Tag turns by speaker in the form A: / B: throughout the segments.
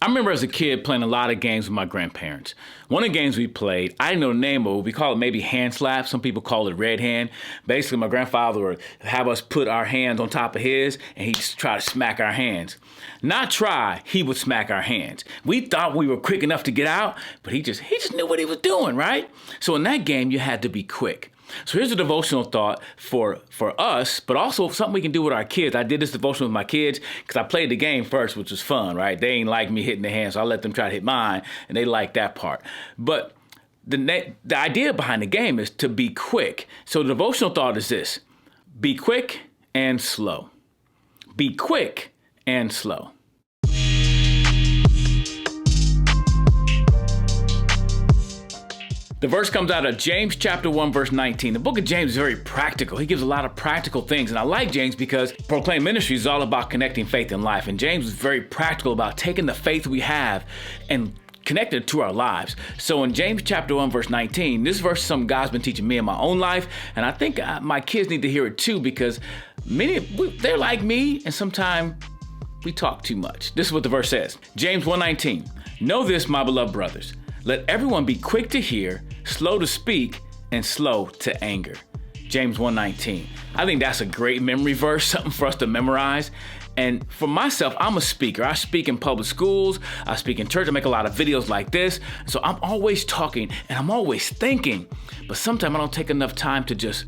A: I remember as a kid playing a lot of games with my grandparents. One of the games we played, I didn't know the name of it. We call it maybe hand slap. Some people call it red hand. Basically, my grandfather would have us put our hands on top of his, and he'd try to smack our hands. Not try, he would smack our hands. We thought we were quick enough to get out, but he just knew what he was doing, right? So in that game, you had to be quick. So here's a devotional thought for us, but also something we can do with our kids. I did this devotional with my kids because I played the game first, which was fun, right? They ain't like me hitting their hands, so I let them try to hit mine, and they like that part. But the idea behind the game is to be quick. So the devotional thought is this: be quick and slow. Be quick and slow. The verse comes out of James chapter 1, verse 19. The book of James is very practical. He gives a lot of practical things. And I like James because Proclaim Ministries is all about connecting faith and life. And James is very practical about taking the faith we have and connecting it to our lives. So in James chapter 1, verse 19, this verse is something God's been teaching me in my own life. And I think my kids need to hear it too, because they're like me, and sometimes we talk too much. This is what the verse says. James 1:19. Know this, my beloved brothers. Let everyone be quick to hear, slow to speak, and slow to anger. James 1:19. I think that's a great memory verse, something for us to memorize. And for myself, I'm a speaker. I speak in public schools. I speak in church. I make a lot of videos like this. So I'm always talking and I'm always thinking. But sometimes I don't take enough time to just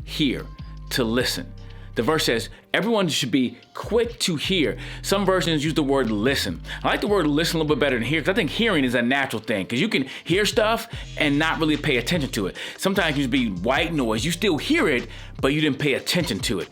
A: hear, to listen. The verse says, everyone should be quick to hear. Some versions use the word listen. I like the word listen a little bit better than hear, because I think hearing is a natural thing, because you can hear stuff and not really pay attention to it. Sometimes you just be white noise. You still hear it, but you didn't pay attention to it.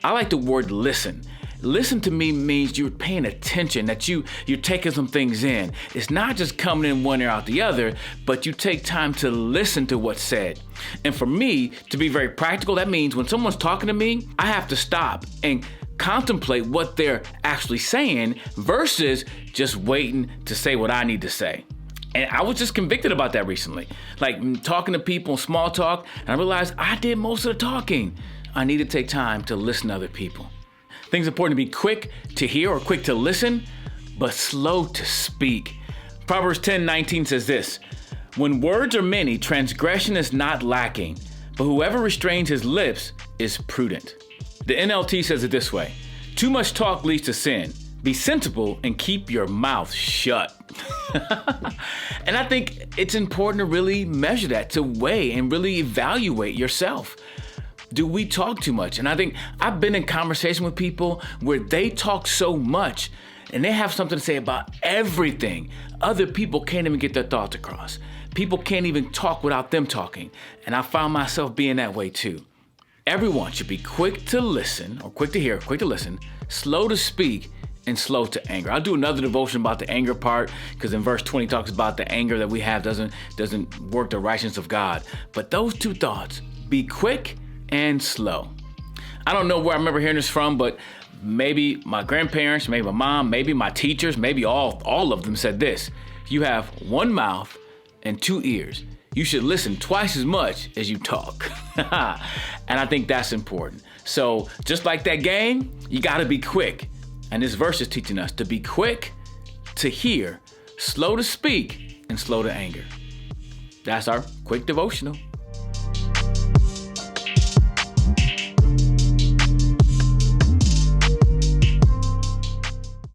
A: I like the word listen. Listen to me means you're paying attention, that you're taking some things in. It's not just coming in one ear out the other, but you take time to listen to what's said. And for me, to be very practical, that means when someone's talking to me, I have to stop and contemplate what they're actually saying versus just waiting to say what I need to say. And I was just convicted about that recently. Like talking to people, small talk, and I realized I did most of the talking. I need to take time to listen to other people. I think it's important to be quick to hear or quick to listen, but slow to speak. Proverbs 10:19 says this: when words are many, transgression is not lacking, but whoever restrains his lips is prudent. The NLT says it this way: too much talk leads to sin. Be sensible and keep your mouth shut. And I think it's important to really measure that, to weigh and really evaluate yourself. Do we talk too much? And I think I've been in conversation with people where they talk so much and they have something to say about everything. Other people can't even get their thoughts across. People can't even talk without them talking. And I found myself being that way too. Everyone should be quick to listen, or quick to hear, quick to listen, slow to speak, and slow to anger. I'll do another devotion about the anger part, because in verse 20 talks about the anger that we have doesn't work the righteousness of God. But those two thoughts, be quick and slow. I don't know where I remember hearing this from, but maybe my grandparents, maybe my mom, maybe my teachers, maybe all of them said this: you have one mouth and two ears. You should listen twice as much as you talk. And I think that's important. So just like that game, you got to be quick. And this verse is teaching us to be quick to hear, slow to speak, and slow to anger. That's our quick devotional.